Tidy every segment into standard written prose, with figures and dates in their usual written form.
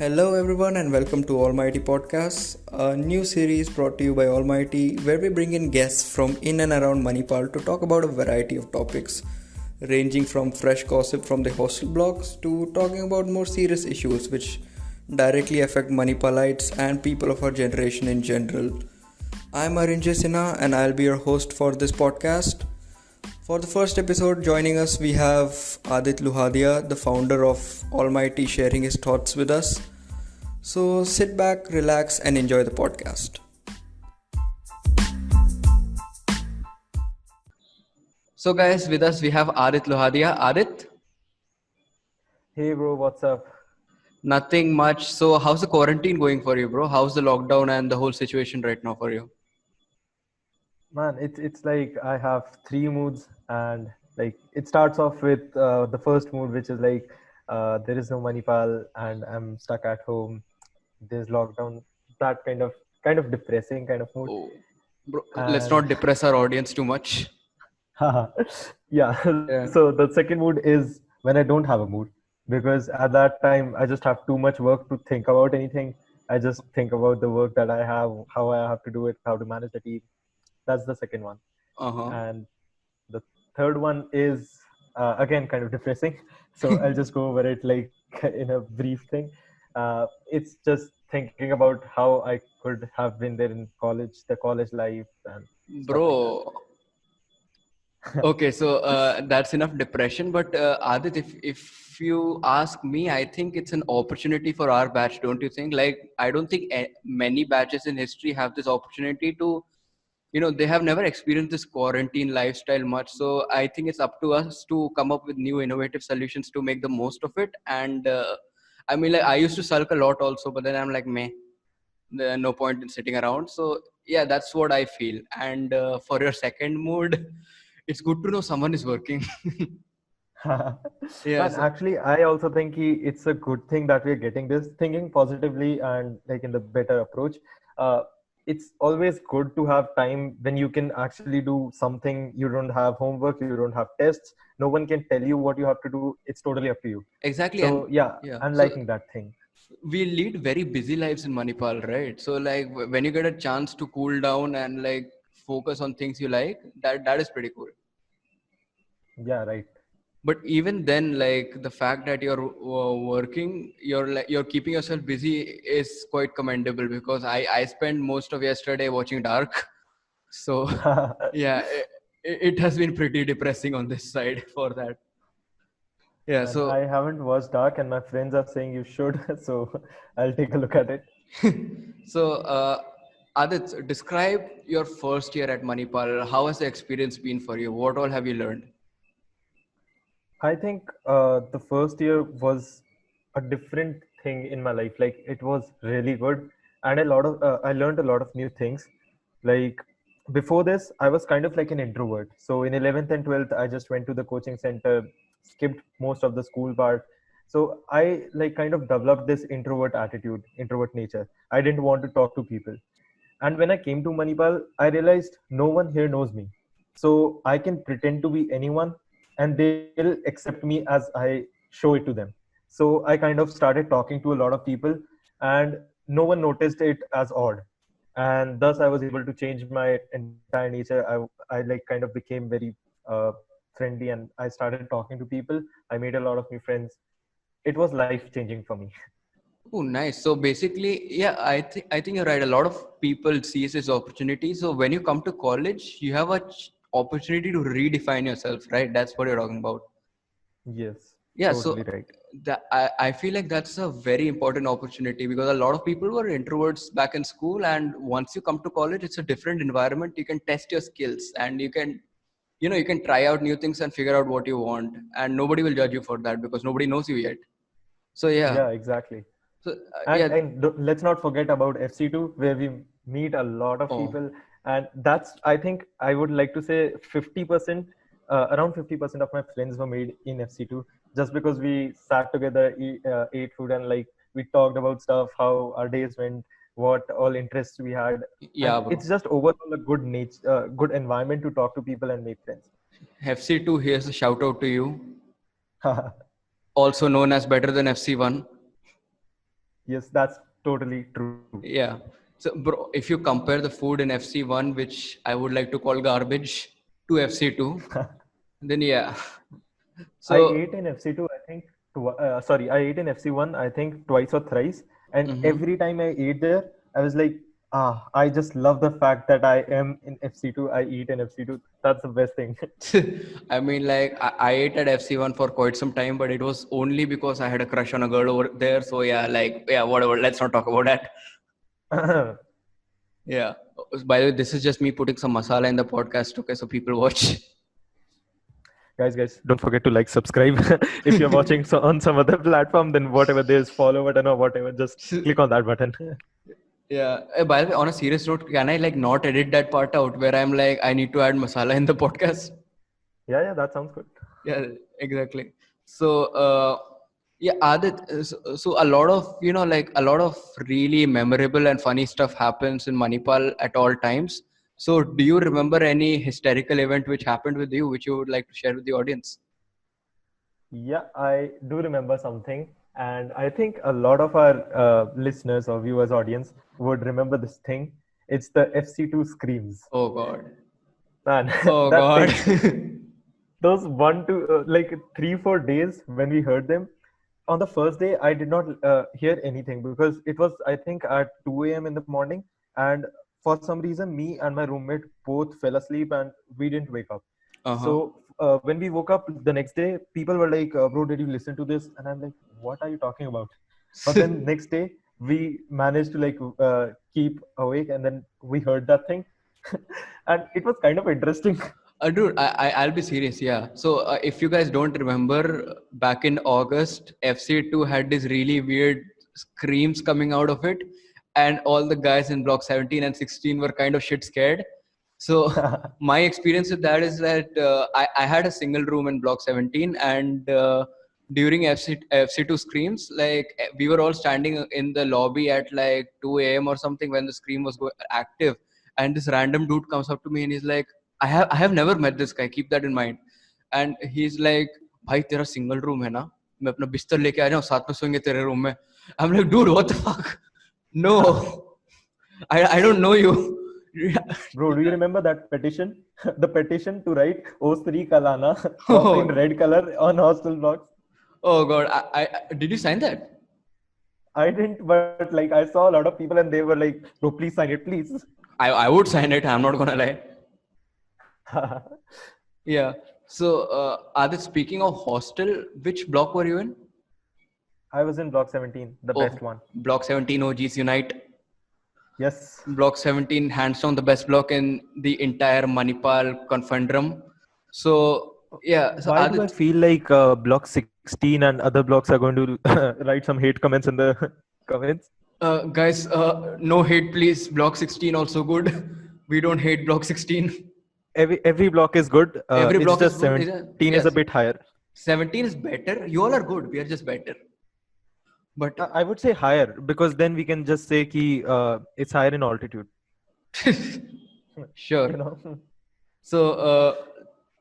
Hello, everyone, and welcome to Almighty Podcasts, a new series brought to you by Almighty, where we bring in guests from in and around Manipal to talk about a variety of topics, ranging from fresh gossip from the hostel blogs to talking about more serious issues which directly affect Manipalites and people of our generation in general. I'm Arinjay Sinha, and I'll be your host for this podcast. For the first episode, joining us, we have Adit Luhadia, the founder of Almighty, sharing his thoughts with us. So sit back, relax, and enjoy the podcast. So, guys, with us we have Adit Luhadia. Adit, Hey bro, what's up? nothing much. So, how's the quarantine going for you, bro? How's the lockdown and the whole situation right now for you? Man, it's like I have three moods, and like it starts off with the first mood, which is like there is no money pal, and I'm stuck at home. There's lockdown. That kind of depressing kind of mood. Oh, bro, let's And not depress our audience too much. yeah, Yeah. so the second mood is when I don't have a mood, because at that time I just have too much work to think about anything. I just think about the work that I have, how I have to do it, how to manage the team. That's the second one. Uh huh. And the third one is again kind of depressing. So I'll just go over it like in a brief thing. It's just thinking about how I could have been there in college, the college life, and stuff like that. Bro, okay, so that's enough depression. But Adit, if you ask me, I think it's an opportunity for our batch, don't you think? Like, I don't think many batches in history have this opportunity to, they have never experienced this quarantine lifestyle much. So I think it's up to us to come up with new innovative solutions to make the most of it. And I mean, like, I used to sulk a lot also, but then I'm like, meh, no point in sitting around. So yeah, that's what I feel. And for your second mood, it's good to know someone is working. Yeah. Man, So, actually, I also think it's a good thing that we're getting this thinking positively and like in the better approach. Uh, it's always good to have time when you can actually do something. You don't have homework, you don't have tests. No one can tell you what you have to do. It's totally up to you. exactly. So And yeah, yeah, I'm so liking that thing. we lead very busy lives in Manipal, right? So like when you get a chance to cool down and like focus on things you like, that is pretty cool. Yeah, right. But even then, like the fact that you're working, you're keeping yourself busy is quite commendable, because I spent most of yesterday watching Dark. So yeah, it has been pretty depressing on this side for that. Yeah. And I So haven't watched Dark, and my friends are saying you should. So I'll take a look at it. so Adit, describe your first year at Manipal. How has the experience been for you? What all have you learned? I think the first year was a different thing in my life. Like it was really good, and I learned a lot of new things. Like before this, I was kind of like an introvert. So in 11th and 12th, I just went to the coaching center, skipped most of the school part. So I like kind of developed this introvert attitude, introvert nature. I didn't want to talk to people. And when I came to Manipal, I realized no one here knows me. So I can pretend to be anyone and they'll accept me as I show it to them. So I kind of started talking to a lot of people and no one noticed it as odd. And thus I was able to change my entire nature. I like kind of became very friendly and I started talking to people. I made a lot of new friends. It was life changing for me. Oh, nice. So basically, yeah, I think you're right. A lot of people see this opportunity. So when you come to college, you have a opportunity to redefine yourself, right? That's what you're talking about. Yes, Yeah. totally So right. I feel like that's a very important opportunity, because a lot of people were introverts back in school, and once you come to college, it's a different environment. You can test your skills, and you can try out new things and figure out what you want, and nobody will judge you for that because nobody knows you yet. So yeah. Yeah, exactly. So And yeah. let's not forget about FC2, where we meet a lot of Oh. people, and that's I think I would like to say 50%, around 50% of my friends were made in FC2, just because we sat together, ate food, and like we talked about stuff, how our days went, what all interests we had, and Yeah, bro. it's just overall a good nature, good environment to talk to people and make friends. FC2, here's a shout out to you. Also known as better than FC1. Yes, that's totally true. Yeah. So, bro, if you compare the food in FC1, which I would like to call garbage, to FC2, then yeah. I So, ate in FC2, I think, I ate in FC1, I think twice or thrice. And mhm. every time I ate there, I was like, I just love the fact that I am in FC2. I eat in FC2. That's the best thing. I mean, like, I ate at FC1 for quite some time, but it was only because I had a crush on a girl over there. So, yeah, like, yeah, whatever. Let's not talk about that. Yeah. By the way, this is just me putting some masala in the podcast, okay? So people watch. Guys, don't forget to like, subscribe. If you're watching on some other platform, then whatever there's follow button or whatever, just click on that button. Yeah. By the way, on a serious note, can I like not edit that part out where I'm like, I need to add masala in the podcast? Yeah, that sounds good. Yeah, exactly. So, yeah, Adit, so a lot of, like a lot of really memorable and funny stuff happens in Manipal at all times. So, do you remember any hysterical event which happened with you, which you would like to share with the audience? Yeah, I do remember something, and I think a lot of our listeners or viewers, audience would remember this thing. It's the FC2 screams. Oh God. Man, Oh that God. thing, those 3-4 days when we heard them. On the first day, I did not hear anything because it was, I think, at 2 a.m. in the morning, and for some reason, me and my roommate both fell asleep and we didn't wake up. Uh-huh. So when we woke up the next day, people were like, "Bro, did you listen to this?" And I'm like, "What are you talking about?" But then next day, we managed to keep awake, and then we heard that thing, and it was kind of interesting. Dude, I'll be serious. Yeah. So if you guys don't remember, back in August, FC2 had this really weird screams coming out of it, and all the guys in block 17 and 16 were kind of shit scared. So my experience with that is that I had a single room in block 17, and during FC2 screams, like we were all standing in the lobby at like 2 a.m. or something when the scream was active, and this random dude comes up to me and he's like, I have never met this guy. Keep that in mind. And he's like, भाई तेरा single room है ना? मैं अपना बिस्तर लेके आ जाऊँ साथ में सोएंगे तेरे room में. I'm like, dude, what the fuck? No, I don't know you. Bro, do you remember that petition? The petition to write O3 Kalana in Oh, red color on hostel blocks. oh God, did you sign that? I didn't, but like I saw a lot of people and they were like, "Bro, please sign it, please." I would sign it. I'm not gonna lie. Yeah. So, Adit, speaking of hostel, which block were you in? I was in block 17, the Oh, best one. block 17 OGs Unite. Yes. Block 17, hands down the best block in the entire Manipal confundrum. So, yeah. So, Why do I Adit, feel like block 16 and other blocks are going to write some hate comments in the comments? guys, no hate, please. Block 16 also good. We don't hate block 16. Every block is good. Every It's block is just good. 17 is Yes. a bit higher. 17 is better. You all are good. We are just better. But I would say higher because then we can just say ki, it's higher in altitude. sure. You know. So,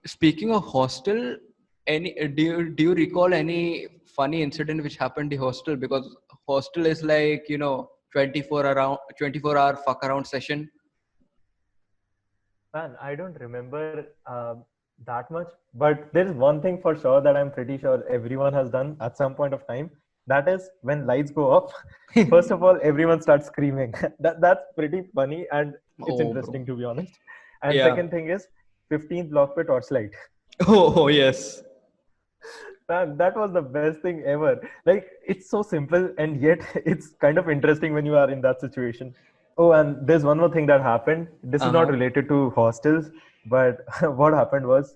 speaking of hostel, any do you recall any funny incident which happened in the hostel? Because hostel is like 24-hour fuck around session. Man, I don't remember that much, but there is one thing for sure that I'm pretty sure everyone has done at some point of time. That is when lights go off. First of all, everyone starts screaming. That's pretty funny and it's Oh, bro. interesting to be honest. And Yeah. second thing is 15th block pe torchlight. Oh, yes. Man, that was the best thing ever. Like it's so simple and yet it's kind of interesting when you are in that situation. Oh, and there's one more thing that happened. This is not Uh-huh. related to hostels, but what happened was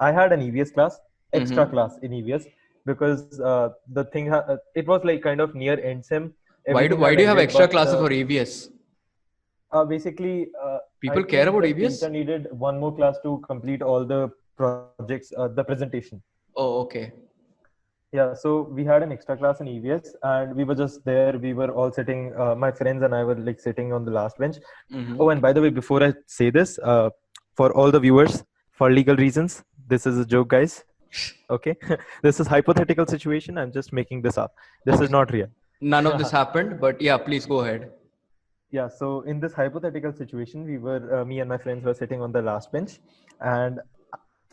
I had an EVS class, extra Mm-hmm. class in EVS, because the thing it was like kind of near end sem. Why do Everything why had do you have ended, extra but classes for EVS? basically, I People care think about the EVS? teacher needed one more class to complete all the projects, the presentation. Oh, okay. Yeah, so we had an extra class in EVS, and we were just there. We were all sitting. My friends and I were like sitting on the last bench. Mm-hmm. Oh, and by the way, before I say this, for all the viewers, for legal reasons, this is a joke, guys. Okay, this is hypothetical situation. I'm just making this up. This Okay. is not real. None of this happened, but yeah, please go ahead. Yeah, so in this hypothetical situation, me and my friends were sitting on the last bench, and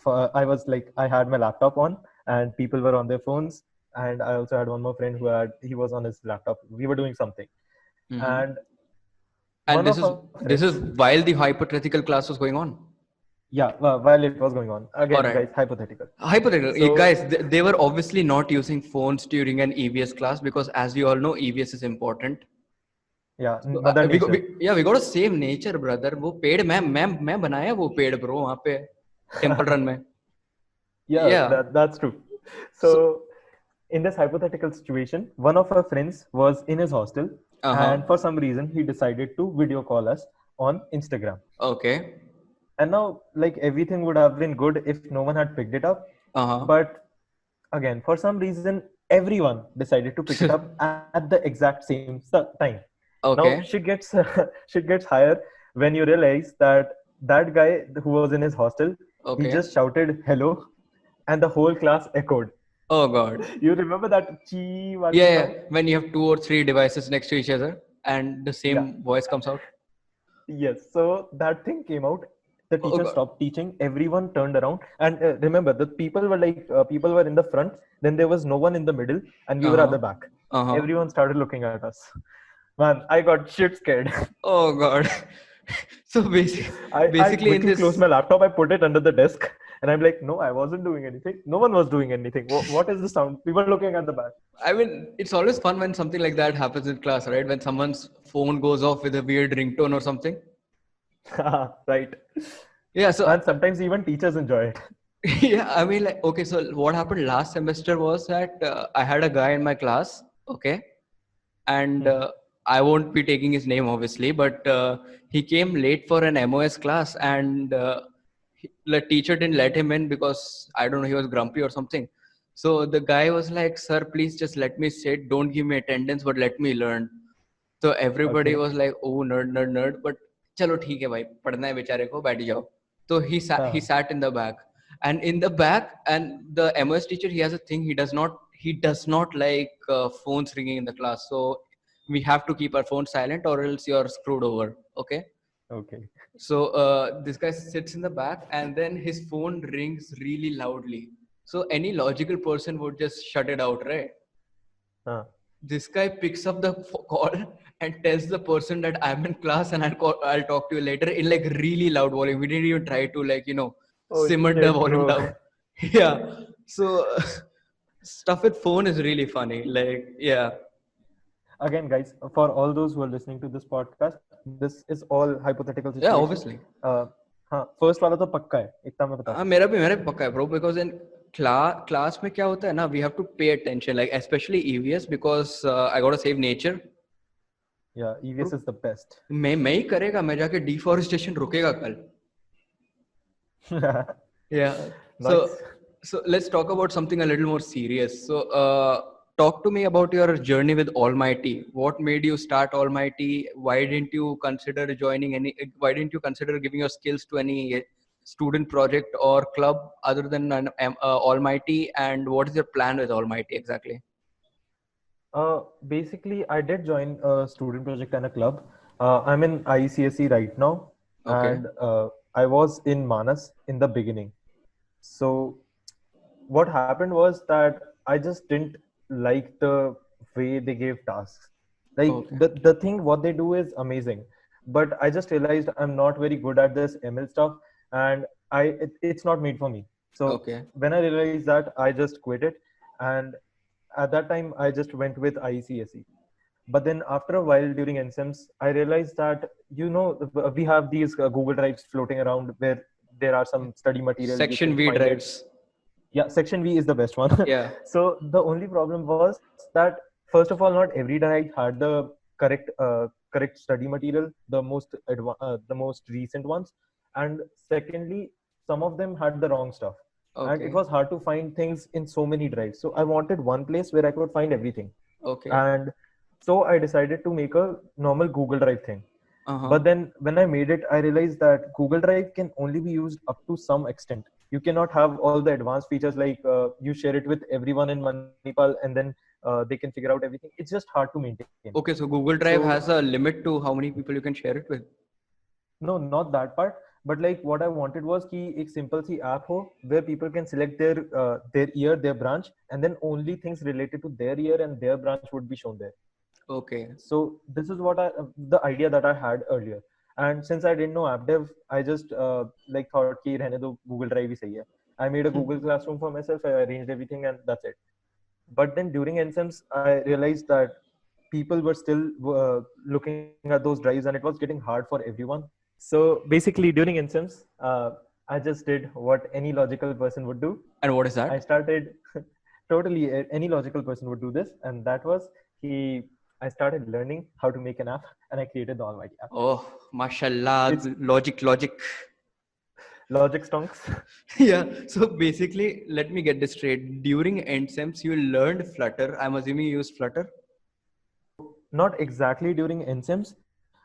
I had my laptop on, and people were on their phones, and I also had one more friend he was on his laptop. We were doing something, Hmm. and And one of our this friends, is while the hypothetical class was going on. yeah, while it was going on, All again, right. guys, hypothetical. Hypothetical. You So guys, they were obviously not using phones during an EVS class because, as you all know, EVS is important. yeah, So, Mother Nature. we got a same nature, brother. वो पेड़ मैं बनाया वो पेड़ bro वहाँ पे temple run में. Yeah, Yeah. that's true. So, So in this hypothetical situation, one of our friends was in his hostel, uh-huh. and for some reason, he decided to video call us on Instagram. Okay. And now, like, everything would have been good if no one had picked it up. Uh-huh. But again, for some reason, everyone decided to pick it up at the exact same time. Now, Okay. shit gets higher when you realize that that guy who was in his hostel, he Okay. just shouted hello, and the whole class echoed. Oh God. You remember that chi wali Yeah, sound? yeah. When you have two or three devices next to each other and the Yeah. same voice comes out. Yes. So that thing came out. The Oh teacher God. stopped teaching. Everyone turned around, and remember, the people were in the front. Then there was no one in the middle, and we were at Uh-huh. the back. Uh-huh. Everyone started looking at us. Man, I got shit scared. Oh God. So I basically in quickly closed this, my laptop. I put it under the desk, and I'm like, no, I wasn't doing anything. No one was doing anything. What is the sound? People looking at the back. I mean, it's always fun when something like that happens in class, right? When someone's phone goes off with a weird ringtone or something. Right. Yeah, so And sometimes even teachers enjoy it. yeah, I mean, like, okay, so what happened last semester was that I had a guy in my class, okay, and I won't be taking his name obviously, but he came late for an MOS class, and the teacher didn't let him in because I don't know, he was grumpy or something. So the guy was like, "Sir, please just let me sit. Don't give me attendance, but let me learn." So everybody Okay. was like, "Oh, nerd, nerd, nerd." But चलो ठीक है भाई, पढ़ना है बेचारे को, बैठ जाओ. So he Uh, sat in the back, and in the back, and the MOS teacher, he has a thing, he does not like phones ringing in the class. So we have to keep our phone silent or else you're screwed over. Okay. okay. So this guy sits in the back, and then his phone rings really loudly. So any logical person would just shut it out, right? Uh, This guy picks up the call and tells the person that I'm in class and I'll talk to you later in like really loud volume. We didn't even try to oh simmer the shit, volume bro. down. Yeah. So stuff with phone is really funny. Like, yeah. Again, guys, for all those who are listening to this podcast, this is all hypothetical Yeah, situations. obviously. First वाला तो पक्का है, इतना मैं बता हाँ, सकता मेरा भी पक्का है, bro, because in class में क्या होता है ना, we have to pay attention, like especially EVS, because I gotta save nature. हूँ. Yeah, Bro, EVS is the best. मैं ही करेगा, मैं जाके डिफॉरेस्टेशन रुकेगा कल. Yeah. So Nice. so let's talk about something a little more serious. So talk to me about your journey with Almighty. What made you start Almighty? Why didn't you consider joining any? Why didn't you consider giving your skills to any student project or club other than Almighty? And what is your plan with Almighty exactly? Basically, I did join a student project and a club. I'm in ICSE right now, Okay. and I was in Manas in the beginning. So what happened was that I just didn't like the way they gave tasks. Like Okay. the thing what they do is amazing, but I just realized I'm not very good at this ML stuff, and it's not made for me. So Okay. when I realized that, I just quit it, and at that time I just went with IECSE. But then after a while during NSEMS, I realized that we have these Google Drives floating around where there are some study material. You Section can V find it. drives. Yeah, Section V is the best one. Yeah. So the only problem was that, first of all, not every drive had the correct study material, the most recent ones, and secondly, some of them had the wrong stuff, and it Okay. was hard to find things in so many drives. So I wanted one place where I could find everything, Okay. and so I decided to make a normal Google Drive thing. Uh-huh. But then when I made it, I realized that Google Drive can only be used up to some extent. You cannot have all the advanced features like you share it with everyone in Manipal, and then they can figure out everything. It's just hard to maintain. Okay, so Google Drive has a limit to how many people you can share it with. No, not that part. But like what I wanted was कि एक simple सी app हो where people can select their year, their branch, and then only things related to their year and their branch would be shown there. Okay. So this is what the idea that I had earlier. And since I didn't know app dev, I just like thought कि रहने दो Google Drive ही सही है. I made a Google Classroom for myself. I arranged everything, and that's it. But then during NSEMS, I realized that people were still looking at those drives, and it was getting hard for everyone. So basically, during NSEMS, I just did what any logical person would do. And what is that? I started totally any logical person would do this, and that was I started learning how to make an app, and I created the Almighty app. Oh, mashallah, logic. Logic stonks. Yeah. So basically, let me get this straight. During NSEMS, you learned Flutter. I'm assuming you used Flutter. Not exactly during NSEMS,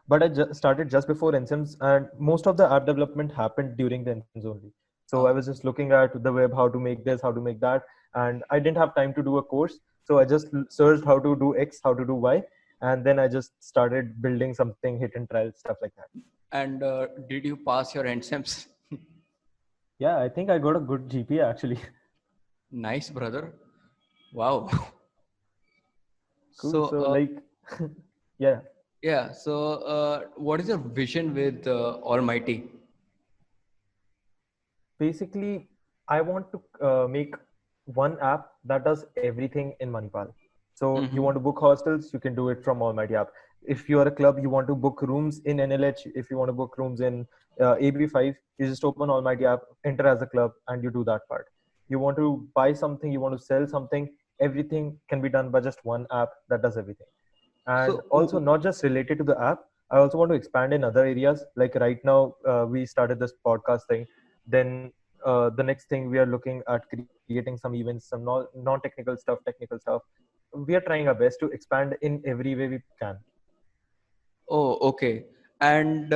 but I started just before NSEMS, and most of the app development happened during the NSEMS only. So I was just looking at the web, how to make this, how to make that, and I didn't have time to do a course. So I just searched how to do X, how to do Y, and then I just started building something, hit and trial, stuff like that. And did you pass your NSEMS? Yeah, I think I got a good GPA actually. Nice, brother. Wow. Cool. So like, yeah. Yeah. So what is your vision with Almighty? Basically, I want to make one app that does everything in Manipal. So you want to book hostels, you can do it from Almighty app. If you are a club, you want to book rooms in NLH, if you want to book rooms in AB5, you just open Almighty app, enter as a club, and you do that part. You want to buy something, you want to sell something, everything can be done by just one app that does everything. And also not just related to the app, I also want to expand in other areas. Like right now, we started this podcast thing. Then the next thing we are looking at creating some events, some non-technical stuff, technical stuff. We are trying our best to expand in every way we can. Oh, okay. And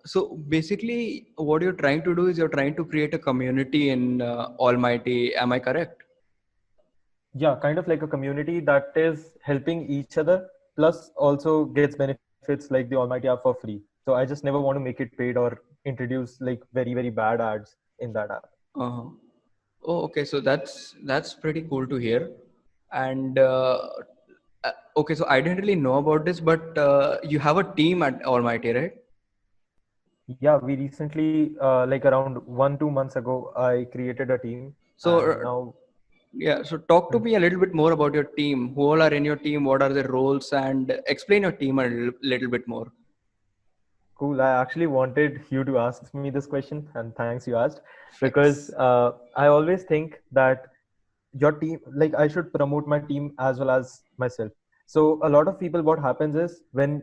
so basically what you're trying to do is you're trying to create a community in Almighty. Am I correct? Yeah, kind of like a community that is helping each other, plus also gets benefits like the Almighty app for free. So I just never want to make it paid or introduce like very, very bad ads in that app. Oh, okay. So that's pretty cool to hear. And okay, so I didn't really know about this, but you have a team at Almighty, right? Yeah, we recently, like around 1-2 months ago, I created a team. So now, yeah, so talk to me a little bit more about your team. Who all are in your team? What are their roles? And explain your team a little bit more. Cool. I actually wanted you to ask me this question, and thanks you asked, because I always think that your team, like I should promote my team as well as myself. So a lot of people, what happens is when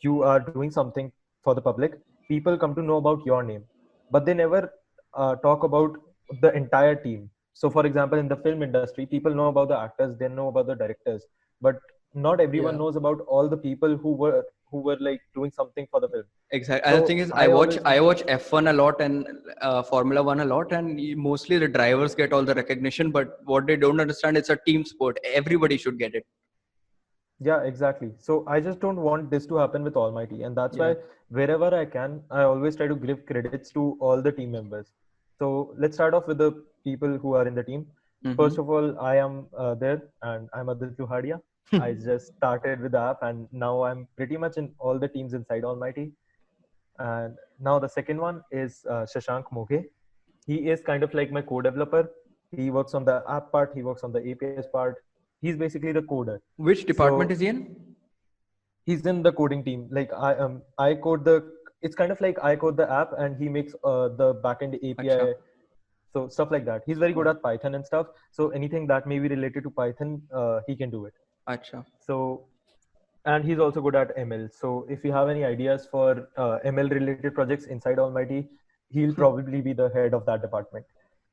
you are doing something for the public, people come to know about your name, but they never talk about the entire team. So for example, in the film industry, people know about the actors, they know about the directors, but not everyone knows about all the people who were like doing something for the film. Exactly. And the thing is, I watch F1 a lot and Formula One a lot, and mostly the drivers get all the recognition. But what they don't understand, it's a team sport. Everybody should get it. Yeah, exactly. So I just don't want this to happen with Almighty, and that's why wherever I can, I always try to give credits to all the team members. So let's start off with the people who are in the team. First of all, I am there, and I'm Adit Luhadia. I just started with the app, and now I'm pretty much in all the teams inside Almighty. And now the second one is Shashank Moghe. He is kind of like my co-developer. He works on the app part. He works on the APIs part. He's basically the coder. Which department is he in? He's in the coding team. Like I code the. It's kind of like I code the app, and he makes the backend API. Achha. So stuff like that. He's very good at Python and stuff. So anything that may be related to Python, he can do it. Achha. So, and he's also good at ML. So if you have any ideas for ML related projects inside Almighty, he'll probably be the head of that department.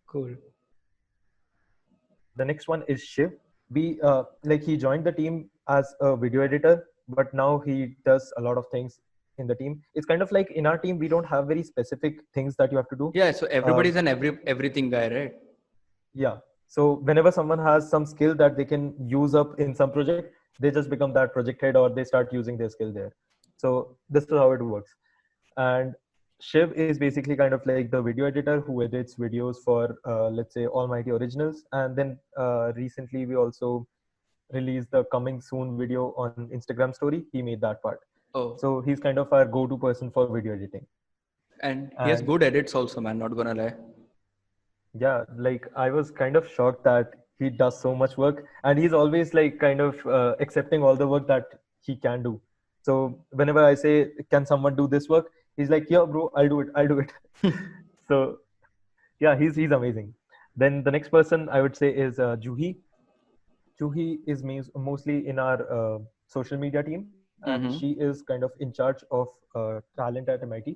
Cool. The next one is Shiv. He joined the team as a video editor, but now he does a lot of things in the team. It's kind of like in our team, we don't have very specific things that you have to do. Yeah, so everybody's an everything guy, right? Yeah. So whenever someone has some skill that they can use up in some project, they just become that project head or they start using their skill there. So this is how it works. And Shiv is basically kind of like the video editor who edits videos for, let's say, Almighty Originals. And then recently we also released the coming soon video on Instagram story. He made that part. Oh, So he's kind of our go-to person for video editing. and he has And good edits also, man. Not gonna lie. yeah, like I was kind of shocked that he does so much work, and he's always like kind of accepting all the work that he can do. So whenever I say, "Can someone do this work?" he's like, "Yeah, bro, I'll do it. I'll do it." So yeah, he's amazing. Then the next person I would say is Juhi. Juhi is mostly in our social media team, and she Mm-hmm. is kind of in charge of Talent at MIT,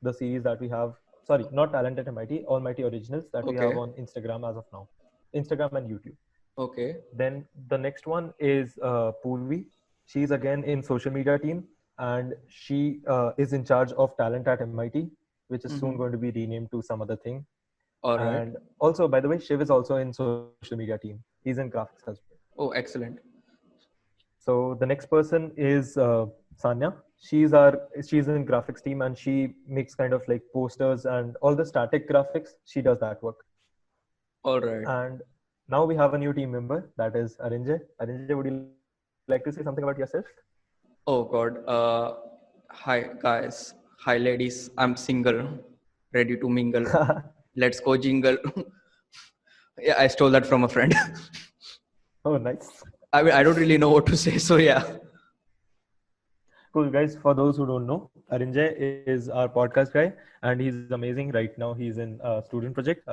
the series that we have. Sorry, not Talent at MIT, Almighty Originals that we have Okay. on Instagram as of now, Instagram and YouTube. Okay. Then the next one is Purvi. She's again in social media team, and she is in charge of Talent at MIT, which is soon Mm-hmm. going to be renamed to some other thing. All right. And also, by the way, Shiv is also in social media team. He's in graphics as well. Oh, excellent. So the next person is Sanya. She's in graphics team and she makes kind of like posters and all the static graphics. She does that work. All right. And now we have a new team member that is Arinjay. Arinjay, would you like to say something about yourself? Oh God. Hi guys. Hi ladies. I'm single, ready to mingle. Let's go jingle. Yeah, I stole that from a friend. Oh, nice. I mean, I don't really know what to say. So yeah. Cool, guys. For those who don't know, Arinjay is our podcast guy, and he's amazing. Right now, he's in a student project.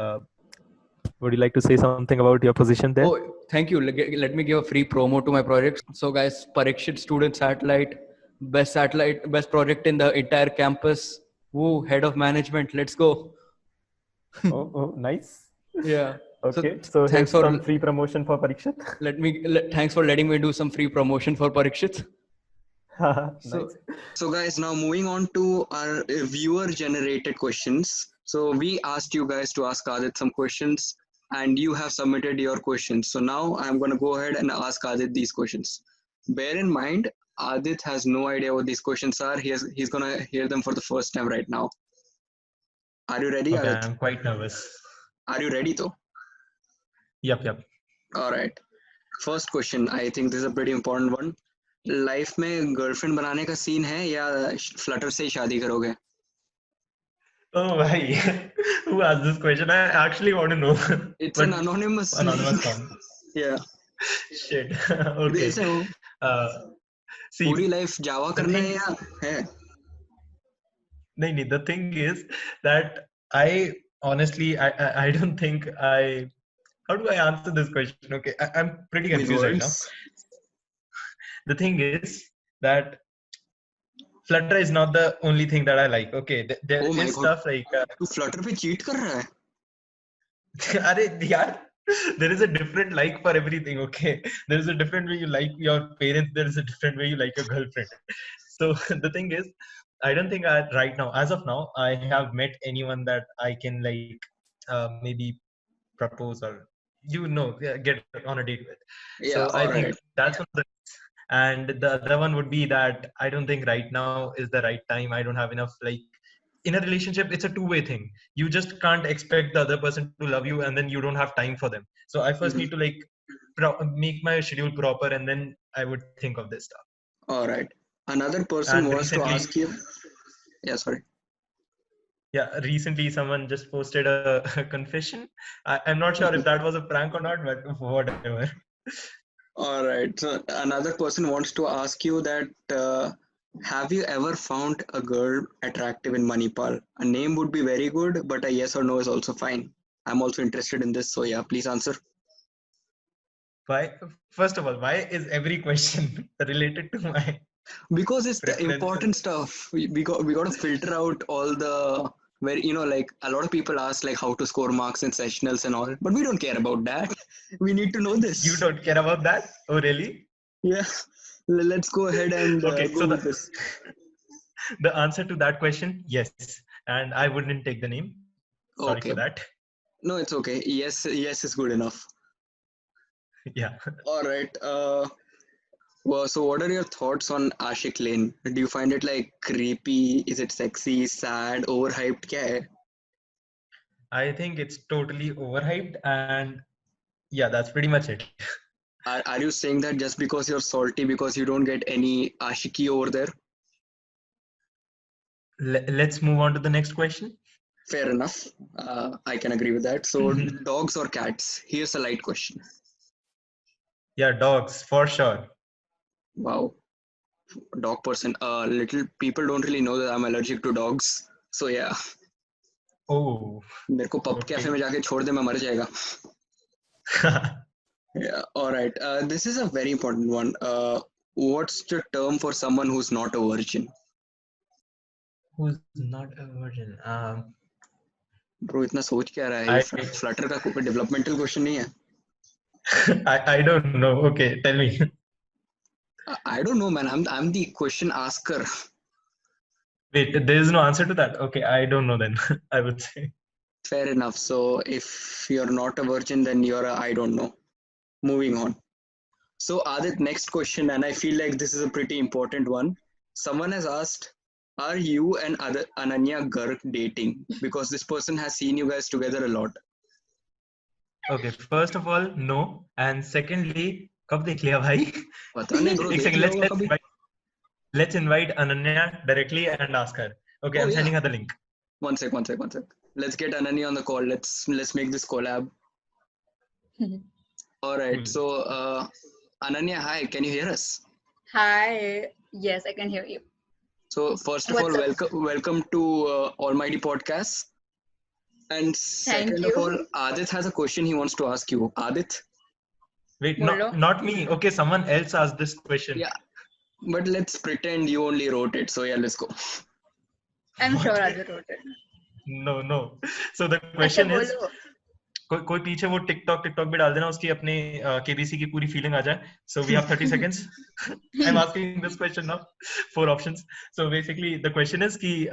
Would you like to say something about your position there? Oh, thank you. Let me give a free promo to my project. So, guys, Parikshit Student Satellite, best project in the entire campus. Woo, head of management. Let's go. Oh, nice. Yeah. So, Okay, so here's thanks for some free promotion for Parikshit. thanks for letting me do some free promotion for Parikshit. So, Nice. So, guys, now moving on to our viewer generated questions. So, we asked you guys to ask Adit some questions, and you have submitted your questions. So, now I'm going to go ahead and ask Adit these questions. Bear in mind, Adit has no idea what these questions are. He's going to hear them for the first time right now. Are you ready, Okay, Adit? I'm quite nervous. Are you ready, though? Yep. All right. First question. I think this is a pretty important one. Life में girlfriend बनाने का scene है या Flutter से ही शादी करोगे? Oh, bhai. Who asked this question? I actually want to know. It's But an anonymous. form. Yeah. Shit. Okay. कैसे हो? Uh, see, पूरी लाइफ जावा the करना है thing, या है? no, the thing is that I honestly, I don't think I. How do I answer this question? Okay, I'm pretty With confused right now. words. The thing is that Flutter is not the only thing that I like. Okay, there Oh my is God. stuff like. तू Flutter पे cheat कर रहा है? Arey, yaar, there is a different like for everything. Okay, there is a different way you like your parents. There is a different way you like your girlfriend. So the thing is, I don't think right now, as of now, I have met anyone that I can like maybe propose or get on a date with. Yeah, So I think alright. that's one of the. And the other one would be that I don't think right now is the right time. I don't have enough like in a relationship. It's a two-way thing. You just can't expect the other person to love you and then you don't have time for them. So I first Mhm. need to like make my schedule proper and then I would think of this stuff. Alright. Another person And wants to recently, ask you. Yeah, sorry. recently someone just posted a, a confession. I'm not sure if that was a prank or not, but whatever. Alright. So another person wants to ask you that have you ever found a girl attractive in Manipal? A name would be very good, but a yes or no is also fine. I'm also interested in this, so yeah, please answer. Why? First of all, why is every question related to my Because it's the preferences? important stuff. We got to filter out all the where like a lot of people ask like how to score marks in sessionals and all, but we don't care about that. We need to know this. You don't care about that? Oh, really? Yeah. Let's go ahead and Okay, go so with this. the answer to that question, yes. And I wouldn't take the name. Sorry Okay. for that. No, it's okay. Yes is good enough. Yeah. All right. Well, so what are your thoughts on Ashik Lane? Do you find it like creepy? Is it sexy, sad, overhyped? क्या है? I think it's totally overhyped, and yeah, that's pretty much it. Are you saying that just because you're salty because you don't get any Ashiki over there? Let's move on to the next question. Fair enough. I can agree with that. So, dogs or cats? Here's a light question. Yeah, dogs for sure. Wow, dog person. Little people don't really know that I'm allergic to dogs. So yeah, Oh, मेरे को pub okay. cafe में जाके छोड़ दे मैं मर जाएगा. Yeah. All right. This is a very important one. What's the term for someone who's not a virgin? Who's not a virgin? Bro, इतना सोच क्या रहा है? ये I फ्लटर का कोई developmental question नहीं है. I don't know. Okay, tell me. I don't know, man. I'm the question asker. Wait, there is no answer to that. Okay, I don't know then. I would say. Fair enough. So if you're not a virgin, then you're a I don't know. Moving on. So Adit, next question, and I feel like this is a pretty important one. Someone has asked, "Are you and Ananya Garg dating?" Because this person has seen you guys together a lot. Okay, first of all, no, and secondly, कब देख लिया भाई? पता नहीं bro, एक देख second, लिया होगा कभी. let's invite Ananya directly and ask her. Okay, Oh I'm yeah. sending her the link. One sec. Let's get Ananya on the call. Let's make this collab. All right. Cool. So Ananya, hi. Can you hear us? Hi. Yes, I can hear you. So first of What's all, up? welcome to Almighty Podcast. And second of you. all, Adit has a question he wants to ask you. Adit? Wait, Bolo. not me. Okay, someone else asked this question. Yeah, but let's pretend you only wrote it. So yeah, let's go. I'm sure Okay. Adit wrote it. No. So the अच्छा question is, बोलो. कोई पीछे वो TikTok भी डाल देना उसकी अपने केबीसी की पूरी फीलिंग आ जाए. So we have 30 seconds. I'm asking this question now. 4 options. So basically the question is कि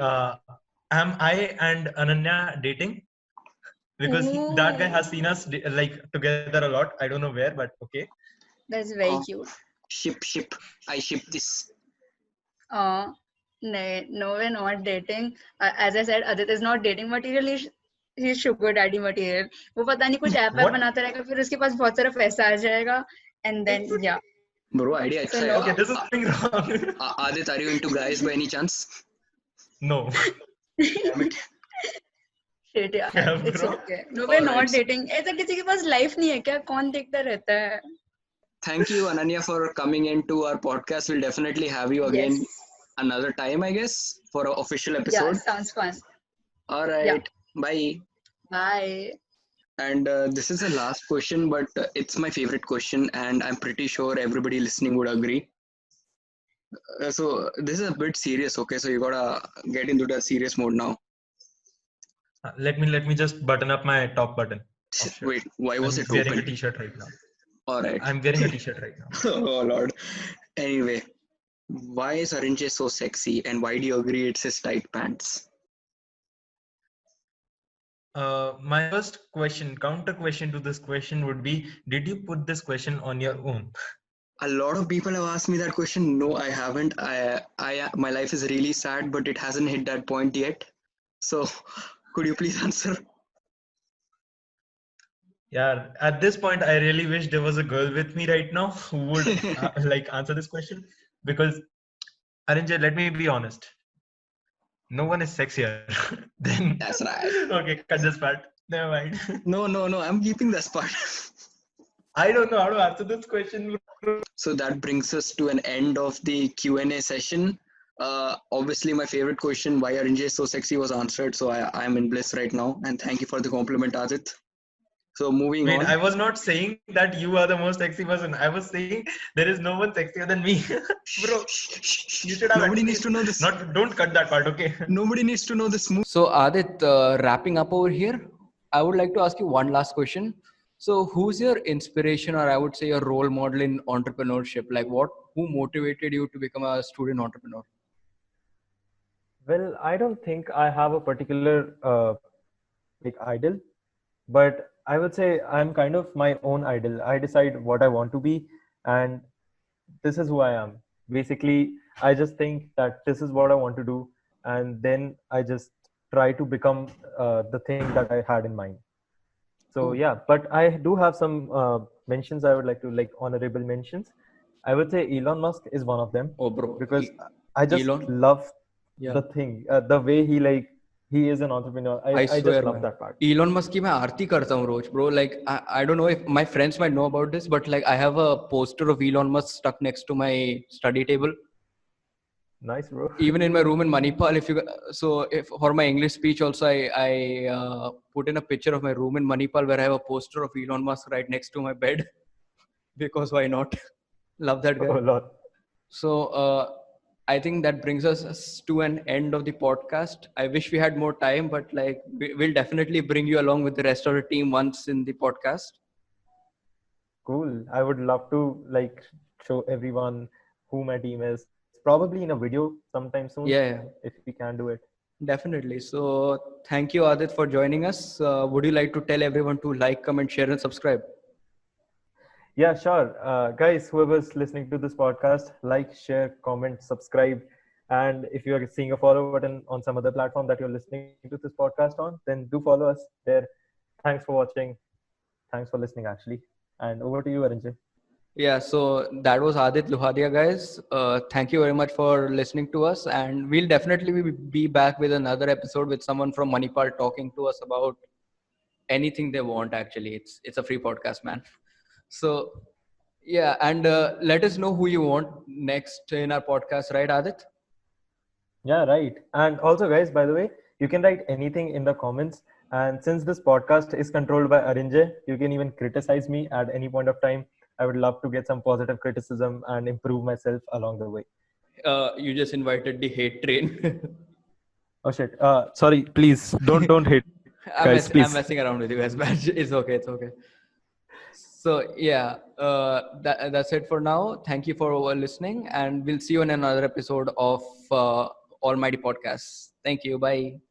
am I and Ananya dating? Because that guy has seen us like together a lot. I don't know where, but okay. That's very cute. Ship. I ship this. No, we're not dating. As I said, Adit is not dating material. He's sugar daddy material. वो पता नहीं कुछ app What? बनाता रहेगा फिर उसके पास बहुत सारा पैसा आ जाएगा and then yeah. Bro, idea So अच्छा no. Okay, this is something wrong. Adit, are you into guys by any chance? No. Damn it. Shit, yeah, Yeah, it's bro. okay. No, we're not Alright. dating. ऐसा किसी के पास life नहीं है क्या? कौन देखता रहता है? Thank you, Ananya, for coming into our podcast. We'll definitely have you again Yes. another time, I guess, for an official Yeah, episode. sounds fun. All right. Yeah. Bye. Bye. And this is the last question, but it's my favorite question, and I'm pretty sure everybody listening would agree. So this is a bit serious, okay? So you gotta get into the serious mode now. Let me just button up my top button. of shirt. Wait, why was I'm it wearing open? a t-shirt right now. All right. I'm wearing a t-shirt right now. Oh Lord. Anyway, why is Arinjay so sexy, and why do you agree it's his tight pants? My first counter question to this question would be: did you put this question on your own? A lot of people have asked me that question. No, I haven't. My life is really sad, but it hasn't hit that point yet. So, could you please answer? Yeah, at this point, I really wish there was a girl with me right now who would like answer this question, because Arinjay, let me be honest. No one is sexier than. That's right. Okay, cut this part. Never mind. No. I'm keeping this part. I don't know how to answer this question. So that brings us to an end of the Q&A session. Obviously, my favorite question, why Arinjay so sexy, was answered. So I'm in bliss right now. And thank you for the compliment, Adit. So moving Wait, on. I was not saying that you are the most sexy person. I was saying there is no one sexier than me. Bro, you should have. Nobody needs to know this. Don't cut that part, okay? Nobody needs to know this move. So Adit, wrapping up over here, I would like to ask you one last question. So who's your inspiration, or I would say your role model in entrepreneurship? Like who motivated you to become a student entrepreneur? Well, I don't think I have a particular like idol, but I would say I'm kind of my own idol. I decide what I want to be, and this is who I am. Basically, I just think that this is what I want to do, and then I just try to become the thing that I had in mind. So Cool. yeah, but I do have some mentions I would like to, like, honorable mentions. I would say Elon Musk is one of them Oh, bro. because I just Elon. love Yeah. the thing, the way he is an entrepreneur. I I swear, just love man. that part. Elon Musk की मैं आरती करता हूँ रोज, bro. Like I don't know if my friends might know about this, but like I have a poster of Elon Musk stuck next to my study table. Nice, bro. Even in my room in Manipal, if for my English speech also, I put in a picture of my room in Manipal where I have a poster of Elon Musk right next to my bed because why not? Love that guy. Oh Lord. So I think that brings us to an end of the podcast. I wish we had more time, but like we'll definitely bring you along with the rest of the team once in the podcast. Cool. I would love to, like, show everyone who my team is. Probably in a video sometime soon. Yeah, If we can do it. definitely. So thank you, Adit, for joining us. Would you like to tell everyone to like, comment, share, and subscribe? Yeah, sure. Guys, whoever's listening to this podcast, like, share, comment, subscribe. And if you are seeing a follow button on some other platform that you're listening to this podcast on, then do follow us there. Thanks for watching. Thanks for listening, actually. And over to you, Arinjay. Yeah, so that was Adit Luhadia, guys. Thank you very much for listening to us, and we'll definitely be back with another episode with someone from Manipal talking to us about anything they want. Actually, it's a free podcast, man. So yeah, and let us know who you want next in our podcast, right, Adit? Yeah, right. And also, guys, by the way, you can write anything in the comments. And since this podcast is controlled by Arinjay, you can even criticize me at any point of time. I would love to get some positive criticism and improve myself along the way. You just invited the hate train. Oh shit. Sorry, please don't hate, guys. I'm Please. messing around with you guys, man. It's okay. It's okay. So yeah, that's it for now. Thank you for listening, and we'll see you in another episode of Almighty Podcast. Thank you. Bye.